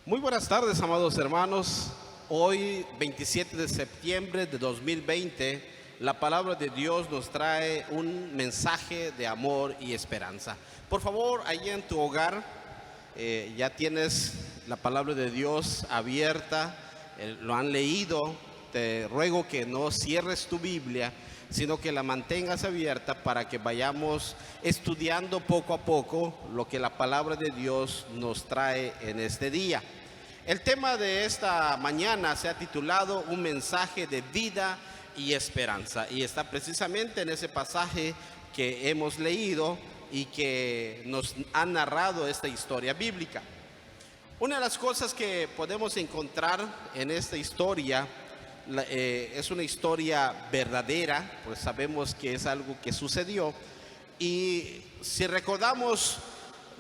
Muy buenas tardes, amados hermanos. Hoy, 27 de septiembre de 2020, la palabra de Dios nos trae un mensaje de amor y esperanza. Por favor, allí en tu hogar, ya tienes la palabra de Dios abierta, lo han leído. Te ruego que no cierres tu Biblia, sino que la mantengas abierta para que vayamos estudiando poco a poco lo que la palabra de Dios nos trae en este día. El tema de esta mañana se ha titulado Un mensaje de vida y esperanza, y está precisamente en ese pasaje que hemos leído y que nos ha narrado esta historia bíblica. Una de las cosas que podemos encontrar en esta historia es una historia verdadera, pues sabemos que es algo que sucedió. Y si recordamos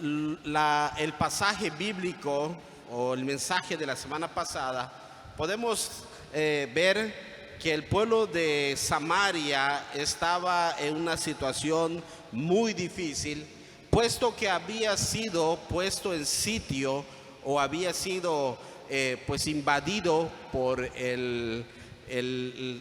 el pasaje bíblico o el mensaje de la semana pasada, podemos ver que el pueblo de Samaria estaba en una situación muy difícil, puesto que había sido puesto en sitio o había sido pues invadido por el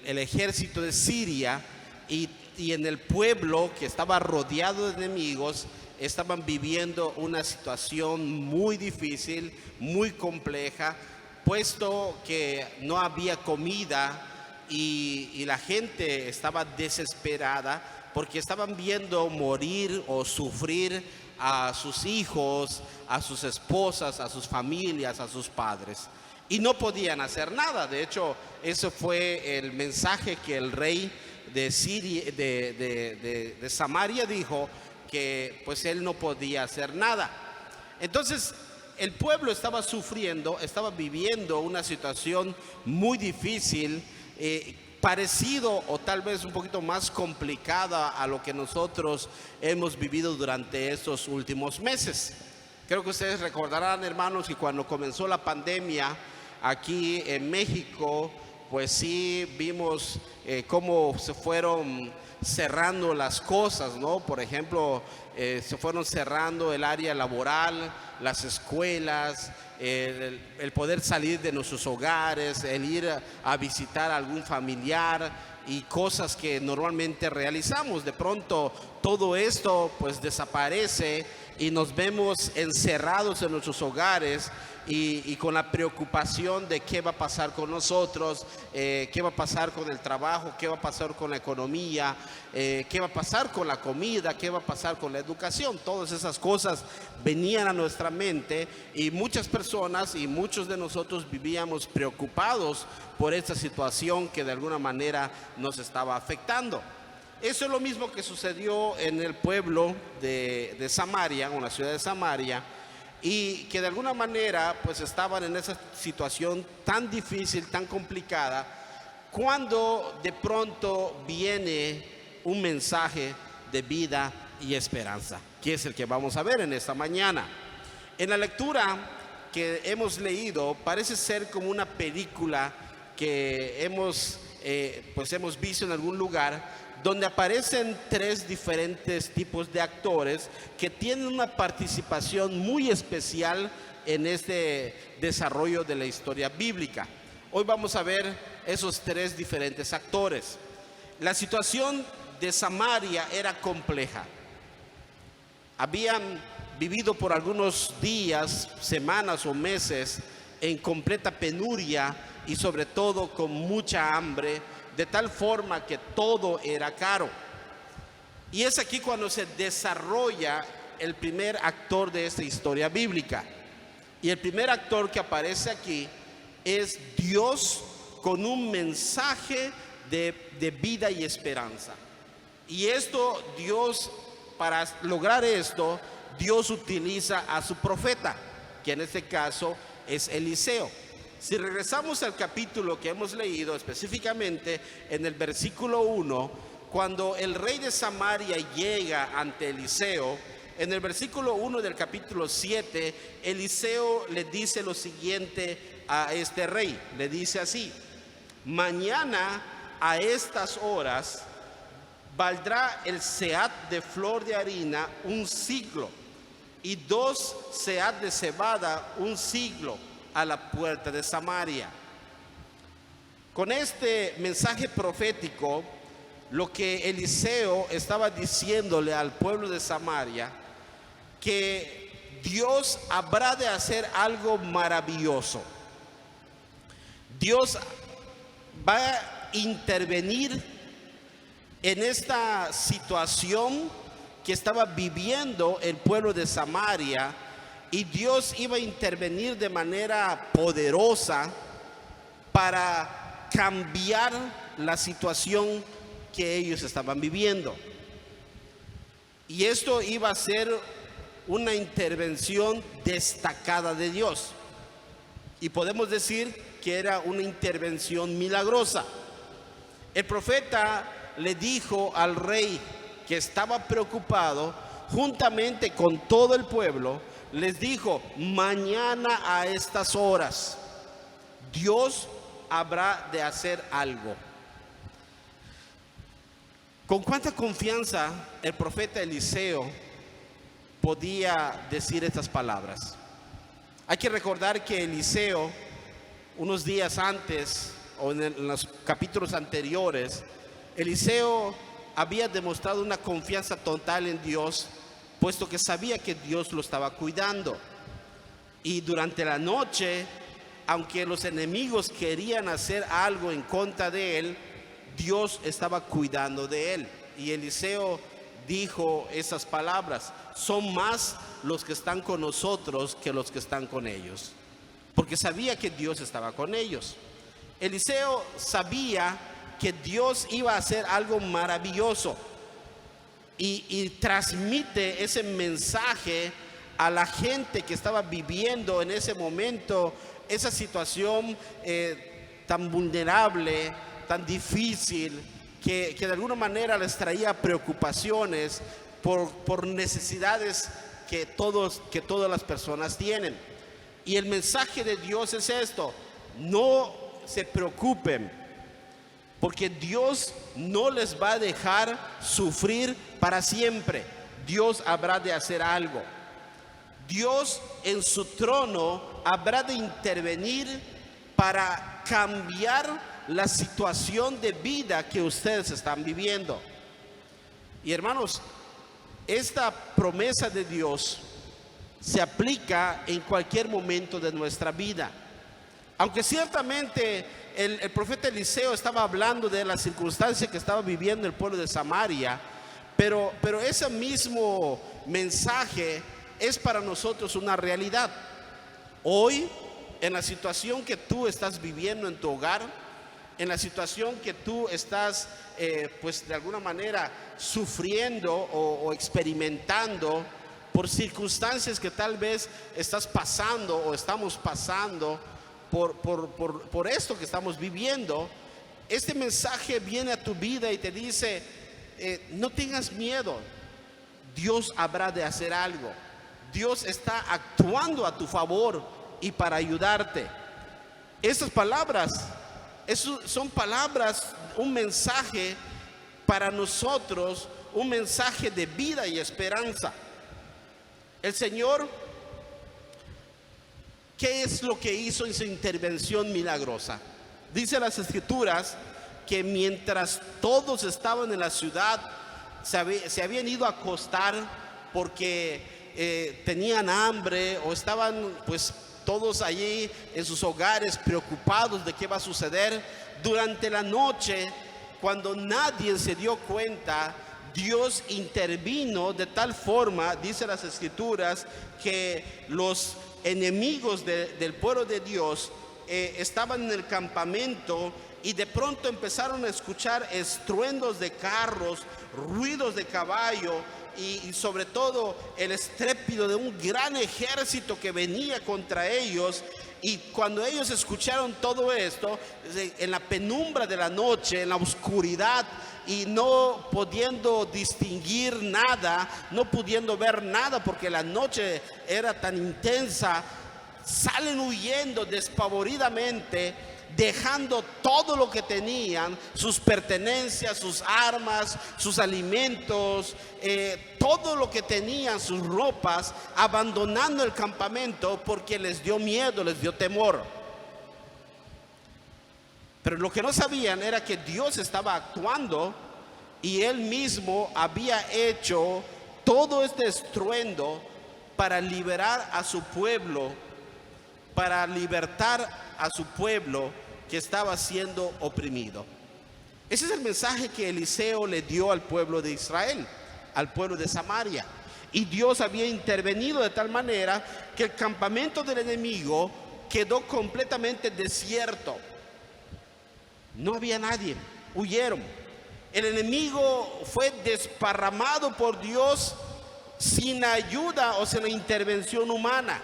ejército de Siria, y en el pueblo que estaba rodeado de enemigos estaban viviendo una situación muy difícil, muy compleja, puesto que no había comida y la gente estaba desesperada porque estaban viendo morir o sufrir a sus hijos, a sus esposas, a sus familias, a sus padres. Y no podían hacer nada. De hecho, ese fue el mensaje que el rey de Samaria dijo, que pues él no podía hacer nada. Entonces, el pueblo estaba sufriendo, estaba viviendo una situación muy difícil, parecido o tal vez un poquito más complicada a lo que nosotros hemos vivido durante estos últimos meses. Creo que ustedes recordarán, hermanos, que cuando comenzó la pandemia aquí en México, pues sí vimos cómo se fueron cerrando las cosas, ¿no? Por ejemplo, se fueron cerrando el área laboral, las escuelas, el poder salir de nuestros hogares, el ir a visitar a algún familiar y cosas que normalmente realizamos. De pronto todo esto pues desaparece y nos vemos encerrados en nuestros hogares y con la preocupación de qué va a pasar con nosotros, qué va a pasar con el trabajo, qué va a pasar con la economía, qué va a pasar con la comida, qué va a pasar con la educación. Todas esas cosas venían a nuestra mente y muchas personas y muchos de nosotros vivíamos preocupados por esta situación que de alguna manera nos estaba afectando. Eso es lo mismo que sucedió en el pueblo de Samaria, o en la ciudad de Samaria, y que de alguna manera pues estaban en esa situación tan difícil, tan complicada, cuando de pronto viene un mensaje de vida y esperanza, que es el que vamos a ver en esta mañana. En la lectura que hemos leído parece ser como una película que hemos visto en algún lugar, donde aparecen tres diferentes tipos de actores que tienen una participación muy especial en este desarrollo de la historia bíblica. Hoy vamos a ver esos tres diferentes actores. La situación de Samaria era compleja. Habían vivido por algunos días, semanas o meses en completa penuria y sobre todo con mucha hambre, de tal forma que todo era caro. Y es aquí cuando se desarrolla el primer actor de esta historia bíblica. Y el primer actor que aparece aquí es Dios con un mensaje de vida y esperanza. Y esto, para lograr esto, Dios utiliza a su profeta, que en este caso es Eliseo. Si regresamos al capítulo que hemos leído, específicamente en el versículo 1, cuando el rey de Samaria llega ante Eliseo, en el versículo 1 del capítulo 7, Eliseo le dice lo siguiente a este rey. Le dice así: mañana a estas horas valdrá el seat de flor de harina un siglo, y 2 seat de cebada un siglo, a la puerta de Samaria. Con este mensaje profético, lo que Eliseo estaba diciéndole al pueblo de Samaria, que Dios habrá de hacer algo maravilloso. Dios va a intervenir en esta situación que estaba viviendo el pueblo de Samaria, y Dios iba a intervenir de manera poderosa para cambiar la situación que ellos estaban viviendo. Y esto iba a ser una intervención destacada de Dios, y podemos decir que era una intervención milagrosa. El profeta le dijo al rey, que estaba preocupado, juntamente con todo el pueblo, les dijo: mañana a estas horas Dios habrá de hacer algo. ¿Con cuánta confianza el profeta Eliseo podía decir estas palabras? Hay que recordar que Eliseo, unos días antes, o en los capítulos anteriores, Eliseo había demostrado una confianza total en Dios, puesto que sabía que Dios lo estaba cuidando. Y durante la noche, aunque los enemigos querían hacer algo en contra de él, Dios estaba cuidando de él. Y Eliseo dijo esas palabras: son más los que están con nosotros que los que están con ellos, porque sabía que Dios estaba con ellos. Eliseo sabía que Dios iba a hacer algo maravilloso, y transmite ese mensaje a la gente que estaba viviendo en ese momento esa situación tan vulnerable, tan difícil, que de alguna manera les traía preocupaciones por necesidades que todas las personas tienen. Y el mensaje de Dios es esto: no se preocupen, porque Dios no les va a dejar sufrir para siempre. Dios habrá de hacer algo. Dios en su trono habrá de intervenir para cambiar la situación de vida que ustedes están viviendo. Y hermanos, esta promesa de Dios se aplica en cualquier momento de nuestra vida. Aunque ciertamente el profeta Eliseo estaba hablando de la circunstancia que estaba viviendo el pueblo de Samaria, pero ese mismo mensaje es para nosotros una realidad. Hoy, en la situación que tú estás viviendo en tu hogar, en la situación que tú estás pues de alguna manera sufriendo o experimentando por circunstancias que tal vez estás pasando o estamos pasando, por esto que estamos viviendo, este mensaje viene a tu vida y te dice: no tengas miedo, Dios habrá de hacer algo. Dios está actuando a tu favor y para ayudarte. Estas palabras son palabras, un mensaje para nosotros, un mensaje de vida y esperanza. El Señor, ¿qué es lo que hizo en su intervención milagrosa? Dice las Escrituras que mientras todos estaban en la ciudad, se habían ido a acostar porque tenían hambre, o estaban pues todos allí en sus hogares preocupados de qué va a suceder. Durante la noche, cuando nadie se dio cuenta, Dios intervino de tal forma, dice las Escrituras, que los enemigos del pueblo de Dios estaban en el campamento, y de pronto empezaron a escuchar estruendos de carros, ruidos de caballo, y sobre todo el estrépito de un gran ejército que venía contra ellos. Y cuando ellos escucharon todo esto, en la penumbra de la noche, en la oscuridad, y no pudiendo distinguir nada, no pudiendo ver nada porque la noche era tan intensa, salen huyendo despavoridamente dejando todo lo que tenían, sus pertenencias, sus armas, sus alimentos, todo lo que tenían, sus ropas, abandonando el campamento porque les dio miedo, les dio temor. Pero lo que no sabían era que Dios estaba actuando y Él mismo había hecho todo este estruendo para liberar a su pueblo, para libertar a su pueblo que estaba siendo oprimido. Ese es el mensaje que Eliseo le dio al pueblo de Israel, al pueblo de Samaria. Y Dios había intervenido de tal manera que el campamento del enemigo quedó completamente desierto. No había nadie, huyeron. El enemigo fue desparramado por Dios sin ayuda o sin la intervención humana.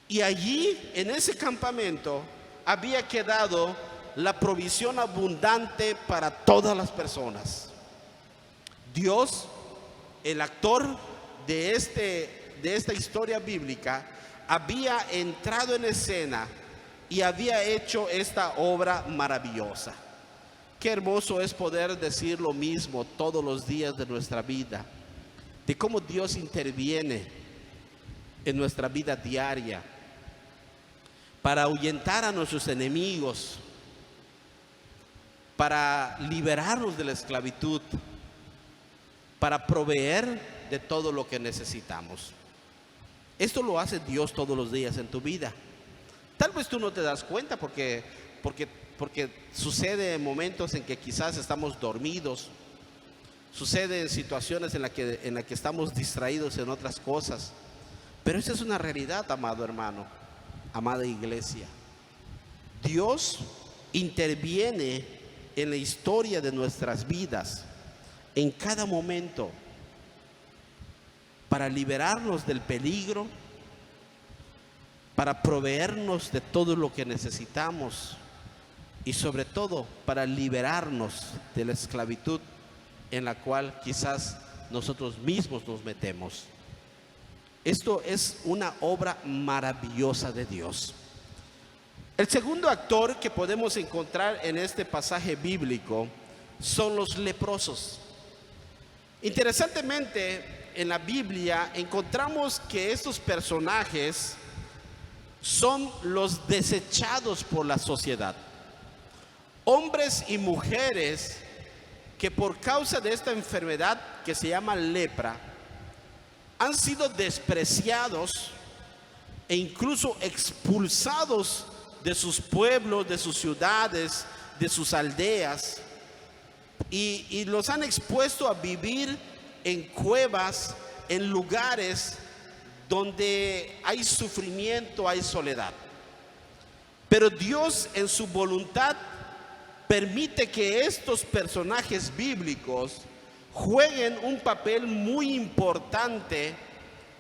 Y allí, en ese campamento, había quedado la provisión abundante para todas las personas. Dios, el actor de esta historia bíblica, había entrado en escena y había hecho esta obra maravillosa. Qué hermoso es poder decir lo mismo todos los días de nuestra vida, de cómo Dios interviene en nuestra vida diaria para ahuyentar a nuestros enemigos, para liberarnos de la esclavitud, para proveer de todo lo que necesitamos. Esto lo hace Dios todos los días en tu vida. Tal vez tú no te das cuenta porque sucede en momentos en que quizás estamos dormidos, sucede en situaciones en la que estamos distraídos en otras cosas. Pero esa es una realidad, amado hermano, amada iglesia. Dios interviene en la historia de nuestras vidas en cada momento para liberarnos del peligro, para proveernos de todo lo que necesitamos y sobre todo para liberarnos de la esclavitud en la cual quizás nosotros mismos nos metemos. Esto es una obra maravillosa de Dios. El segundo actor que podemos encontrar en este pasaje bíblico son los leprosos. Interesantemente, en la Biblia encontramos que estos personajes son los desechados por la sociedad. Hombres y mujeres que por causa de esta enfermedad que se llama lepra han sido despreciados e incluso expulsados de sus pueblos, de sus ciudades, de sus aldeas, y los han expuesto a vivir en cuevas, en lugares donde hay sufrimiento, hay soledad. Pero Dios, en su voluntad, permite que estos personajes bíblicos jueguen un papel muy importante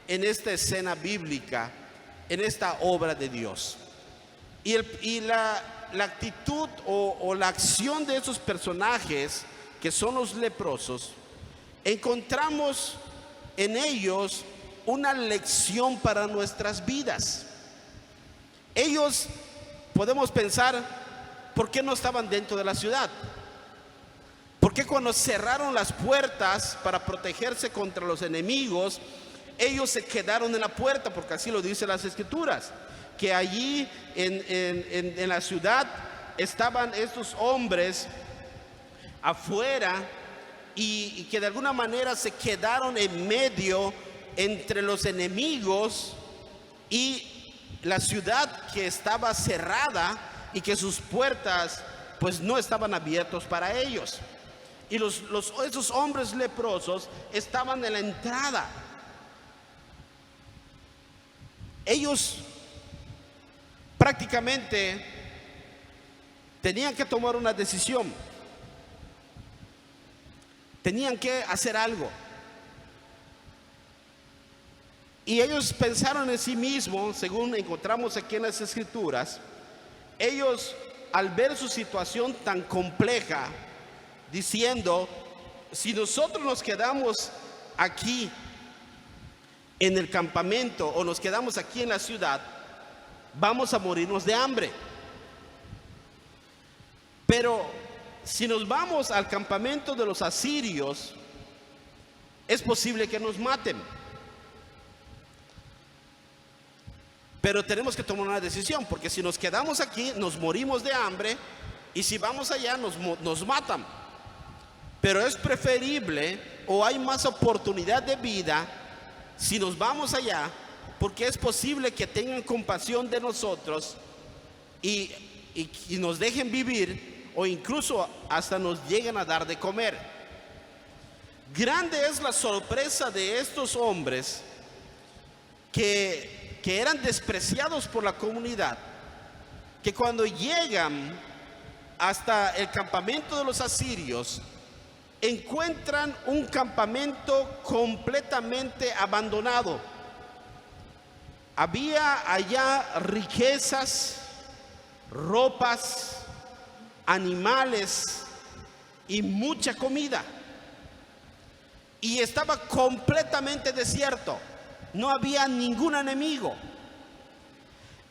en esta escena bíblica, en esta obra de Dios. Y la actitud o la acción de esos personajes, que son los leprosos, encontramos en ellos una lección para nuestras vidas. Ellos, podemos pensar, ¿por qué no estaban dentro de la ciudad? ¿Por qué cuando cerraron las puertas para protegerse contra los enemigos, ellos se quedaron en la puerta? Porque así lo dicen las escrituras, que allí en la ciudad estaban estos hombres afuera y que de alguna manera se quedaron en medio entre los enemigos y la ciudad, que estaba cerrada y que sus puertas pues no estaban abiertos para ellos. Y esos hombres leprosos estaban en la entrada. Ellos prácticamente tenían que tomar una decisión. Tenían que hacer algo. Y ellos pensaron en sí mismos, según encontramos aquí en las escrituras. Ellos, al ver su situación tan compleja, diciendo: si nosotros nos quedamos aquí en el campamento o nos quedamos aquí en la ciudad, vamos a morirnos de hambre. Pero si nos vamos al campamento de los asirios, es posible que nos maten. Pero tenemos que tomar una decisión, porque si nos quedamos aquí nos morimos de hambre, y si vamos allá nos matan. Pero es preferible, o hay más oportunidad de vida si nos vamos allá, porque es posible que tengan compasión de nosotros y nos dejen vivir, o incluso hasta nos lleguen a dar de comer. Grande es la sorpresa de estos hombres que eran despreciados por la comunidad, que cuando llegan hasta el campamento de los asirios, encuentran un campamento completamente abandonado. Había allá riquezas, ropas, animales y mucha comida. Y estaba completamente desierto. No había ningún enemigo.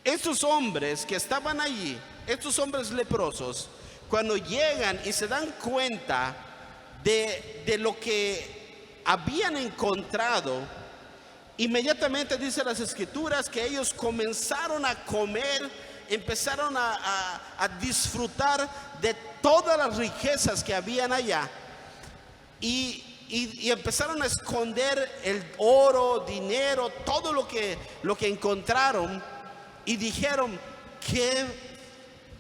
Estos hombres que estaban allí, estos hombres leprosos, cuando llegan y se dan cuenta de lo que habían encontrado, inmediatamente dice las escrituras que ellos comenzaron a comer, empezaron a disfrutar de todas las riquezas que habían allá, y empezaron a esconder el oro, dinero, todo lo que encontraron, y dijeron: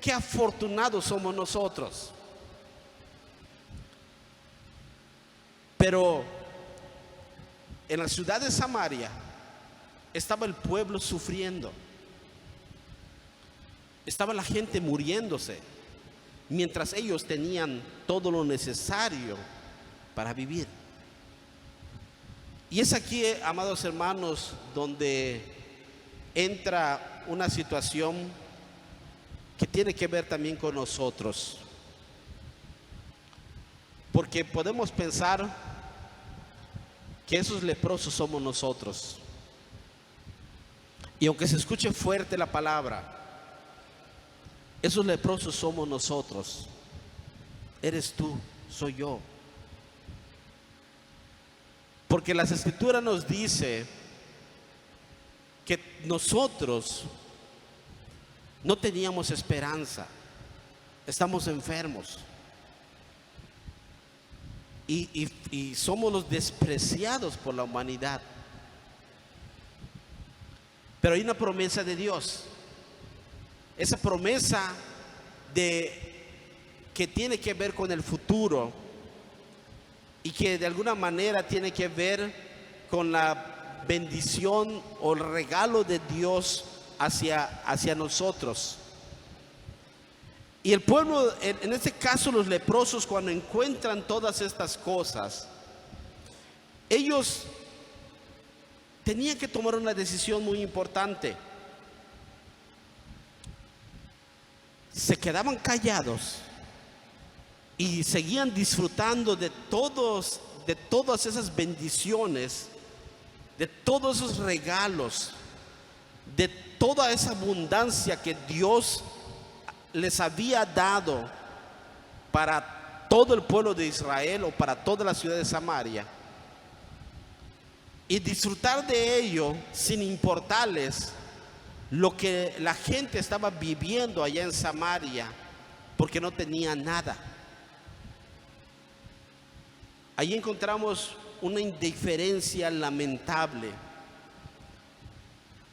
qué afortunados somos nosotros. Pero en la ciudad de Samaria estaba el pueblo sufriendo, estaba la gente muriéndose, mientras ellos tenían todo lo necesario para vivir. Y es aquí, amados hermanos, donde entra una situación que tiene que ver también con nosotros, porque podemos pensar que esos leprosos somos nosotros, y aunque se escuche fuerte la palabra, esos leprosos somos nosotros. Eres tú, soy yo. Porque las escrituras nos dice que nosotros no teníamos esperanza, estamos enfermos y somos los despreciados por la humanidad. Pero hay una promesa de Dios, esa promesa que tiene que ver con el futuro, y que de alguna manera tiene que ver con la bendición o el regalo de Dios hacia nosotros. Y el pueblo, en este caso los leprosos, cuando encuentran todas estas cosas, ellos tenían que tomar una decisión muy importante. Se quedaban callados y seguían disfrutando de todas esas bendiciones, de todos esos regalos, de toda esa abundancia que Dios les había dado para todo el pueblo de Israel o para toda la ciudad de Samaria, y disfrutar de ello sin importarles lo que la gente estaba viviendo allá en Samaria, porque no tenía nada. Ahí encontramos una indiferencia lamentable,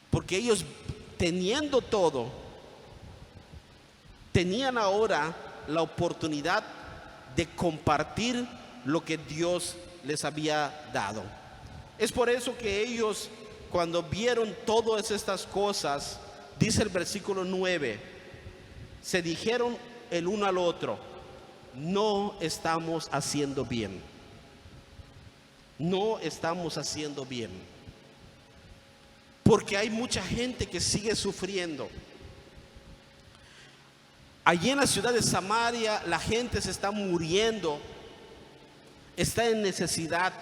porque ellos, teniendo todo, tenían ahora la oportunidad de compartir lo que Dios les había dado. Es por eso que ellos, cuando vieron todas estas cosas, dice el versículo 9, se dijeron el uno al otro: no estamos haciendo bien. No estamos haciendo bien, porque hay mucha gente que sigue sufriendo. Allí en la ciudad de Samaria la gente se está muriendo, está en necesidad,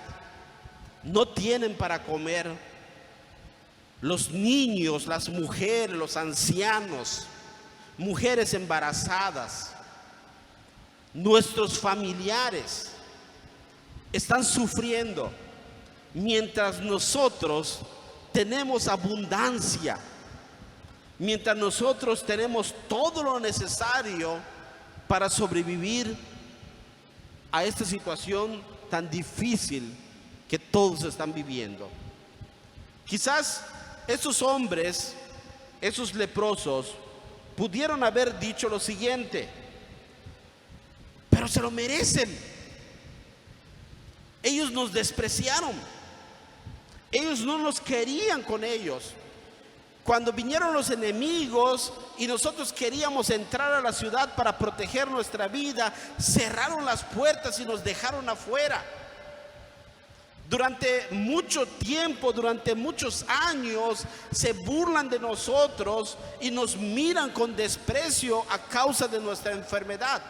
no tienen para comer. Los niños, las mujeres, los ancianos, mujeres embarazadas, nuestros familiares están sufriendo mientras nosotros tenemos abundancia, mientras nosotros tenemos todo lo necesario para sobrevivir a esta situación tan difícil que todos están viviendo. Quizás esos hombres, esos leprosos, pudieron haber dicho lo siguiente: pero se lo merecen. Ellos nos despreciaron. Ellos no nos querían con ellos. Cuando vinieron los enemigos y nosotros queríamos entrar a la ciudad para proteger nuestra vida, cerraron las puertas y nos dejaron afuera. Durante mucho tiempo, durante muchos años, se burlan de nosotros y nos miran con desprecio a causa de nuestra enfermedad.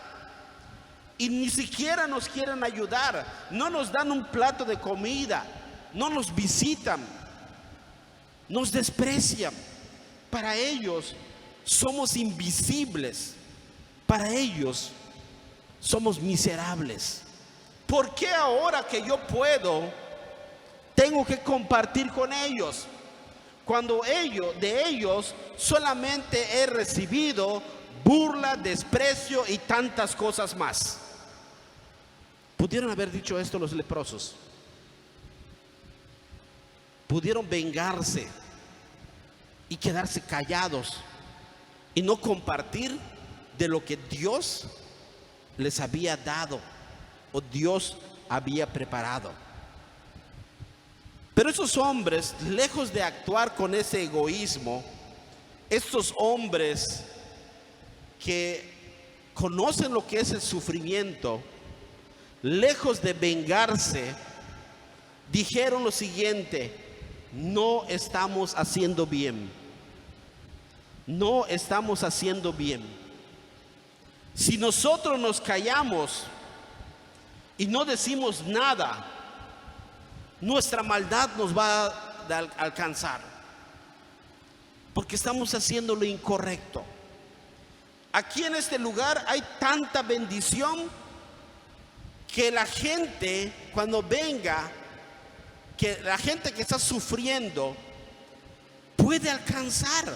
Y ni siquiera nos quieren ayudar, no nos dan un plato de comida, no nos visitan, nos desprecian. Para ellos somos invisibles, para ellos somos miserables. ¿Por qué ahora que yo puedo, tengo que compartir con ellos, cuando de ellos solamente he recibido burla, desprecio y tantas cosas más? Pudieron haber dicho esto los leprosos. Pudieron vengarse y quedarse callados y no compartir de lo que Dios les había dado o Dios había preparado. Pero esos hombres, lejos de actuar con ese egoísmo, estos hombres que conocen lo que es el sufrimiento, lejos de vengarse, dijeron lo siguiente: no estamos haciendo bien. No estamos haciendo bien. Si nosotros nos callamos y no decimos nada, nuestra maldad nos va a alcanzar, porque estamos haciendo lo incorrecto. Aquí en este lugar hay tanta bendición que la gente, cuando venga, que la gente que está sufriendo puede alcanzar,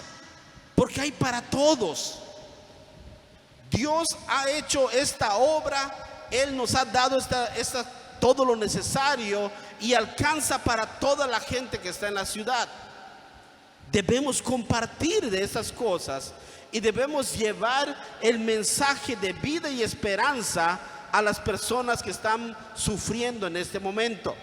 porque hay para todos. Dios ha hecho esta obra, Él nos ha dado todo lo necesario y alcanza para toda la gente que está en la ciudad. Debemos compartir de esas cosas y debemos llevar el mensaje de vida y esperanza a las personas que están sufriendo en este momento.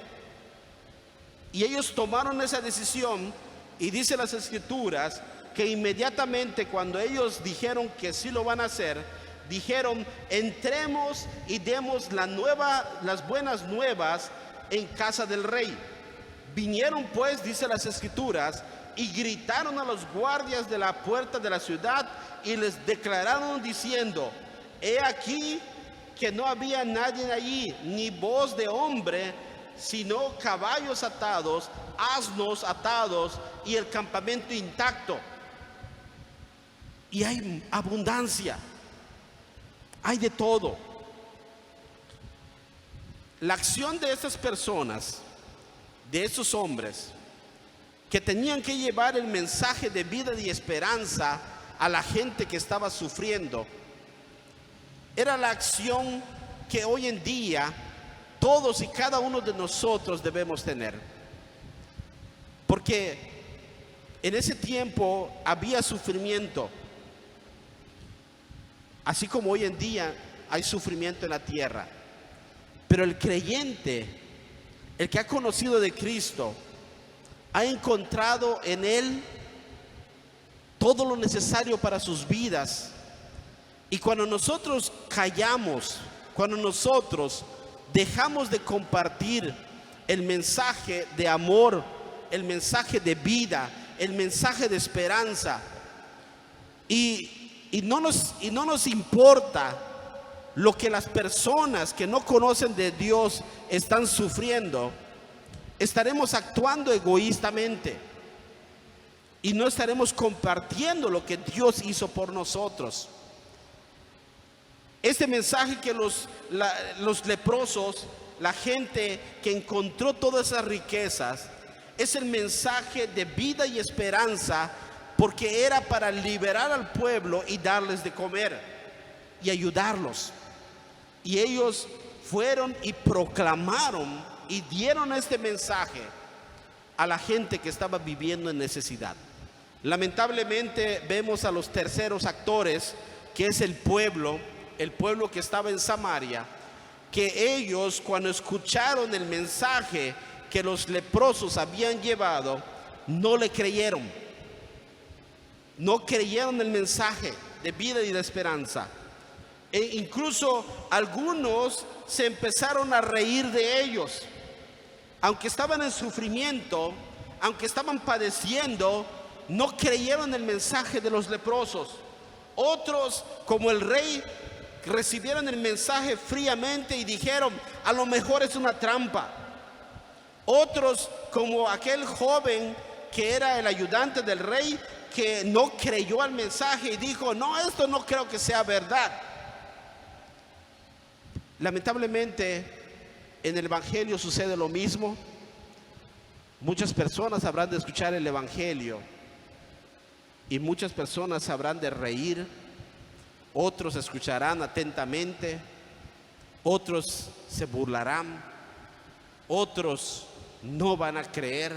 Y ellos tomaron esa decisión, y dice las Escrituras que inmediatamente cuando ellos dijeron que sí lo van a hacer, dijeron: entremos y demos las buenas nuevas en casa del rey. Vinieron pues, dice las Escrituras, y gritaron a los guardias de la puerta de la ciudad y les declararon diciendo: he aquí que no había nadie allí, ni voz de hombre, sino caballos atados, asnos atados y el campamento intacto. Y hay abundancia, hay de todo. La acción de estas personas, de esos hombres que tenían que llevar el mensaje de vida y esperanza a la gente que estaba sufriendo, era la acción que hoy en día todos y cada uno de nosotros debemos tener. Porque en ese tiempo había sufrimiento, así como hoy en día hay sufrimiento en la tierra. Pero el creyente, el que ha conocido de Cristo, ha encontrado en Él todo lo necesario para sus vidas. Y cuando nosotros callamos, cuando nosotros dejamos de compartir el mensaje de amor, el mensaje de vida, el mensaje de esperanza, y no nos importa lo que las personas que no conocen de Dios están sufriendo, estaremos actuando egoístamente y no estaremos compartiendo lo que Dios hizo por nosotros. Este mensaje que los leprosos, la gente que encontró todas esas riquezas, es el mensaje de vida y esperanza, porque era para liberar al pueblo y darles de comer y ayudarlos. Y ellos fueron y proclamaron y dieron este mensaje a la gente que estaba viviendo en necesidad. Lamentablemente vemos a los terceros actores, que es el pueblo que estaba en Samaria, que ellos, cuando escucharon el mensaje que los leprosos habían llevado, no le creyeron. No creyeron el mensaje de vida y de esperanza. E incluso algunos se empezaron a reír de ellos. Aunque estaban en sufrimiento, aunque estaban padeciendo, no creyeron el mensaje de los leprosos. Otros, como el rey, recibieron el mensaje fríamente y dijeron: a lo mejor es una trampa. Otros, como aquel joven que era el ayudante del rey, que no creyó al mensaje y dijo: no, esto no creo que sea verdad. Lamentablemente en el evangelio sucede lo mismo. Muchas personas habrán de escuchar el evangelio y muchas personas habrán de reír. Otros escucharán atentamente, otros se burlarán, otros no van a creer,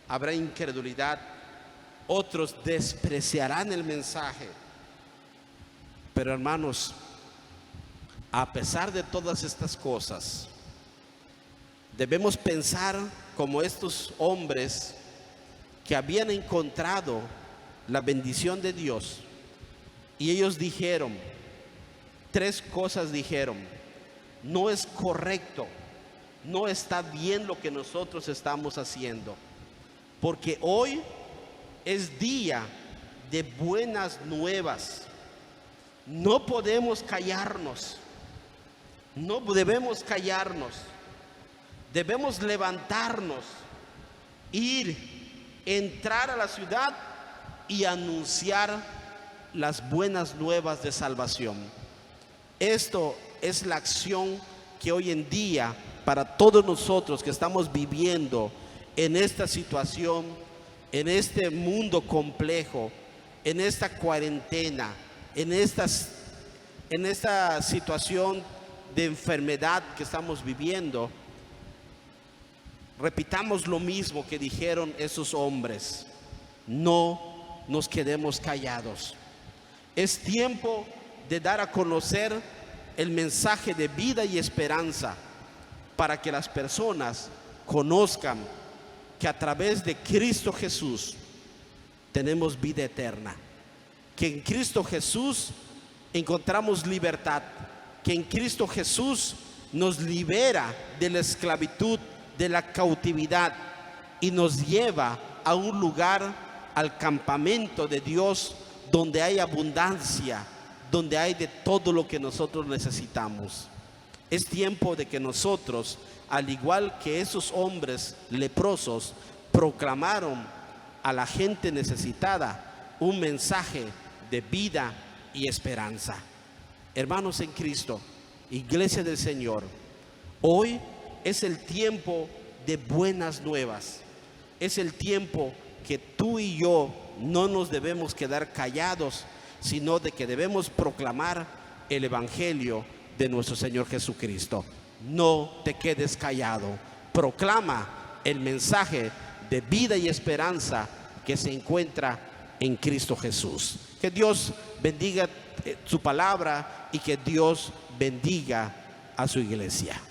habrá incredulidad, otros despreciarán el mensaje. Pero hermanos, a pesar de todas estas cosas, debemos pensar como estos hombres que habían encontrado la bendición de Dios. Y ellos dijeron, tres cosas dijeron: no es correcto, no está bien lo que nosotros estamos haciendo, porque hoy es día de buenas nuevas. No podemos callarnos, no debemos callarnos, debemos levantarnos, ir, entrar a la ciudad y anunciar las buenas nuevas de salvación. Esto es la acción que hoy en día, para todos nosotros que estamos viviendo en esta situación, en este mundo complejo, en esta cuarentena, en esta situación de enfermedad que estamos viviendo, repitamos lo mismo que dijeron esos hombres: no nos quedemos callados. Es tiempo de dar a conocer el mensaje de vida y esperanza, para que las personas conozcan que a través de Cristo Jesús tenemos vida eterna, que en Cristo Jesús encontramos libertad, que en Cristo Jesús nos libera de la esclavitud, de la cautividad, y nos lleva a un lugar, al campamento de Dios, donde hay abundancia, donde hay de todo lo que nosotros necesitamos. Es tiempo de que nosotros, al igual que esos hombres leprosos, proclamaron a la gente necesitada un mensaje de vida y esperanza. Hermanos en Cristo, Iglesia del Señor, hoy es el tiempo de buenas nuevas. Es el tiempo que tú y yo no nos debemos quedar callados, sino de que debemos proclamar el evangelio de nuestro Señor Jesucristo. No te quedes callado, proclama el mensaje de vida y esperanza que se encuentra en Cristo Jesús. Que Dios bendiga su palabra y que Dios bendiga a su iglesia.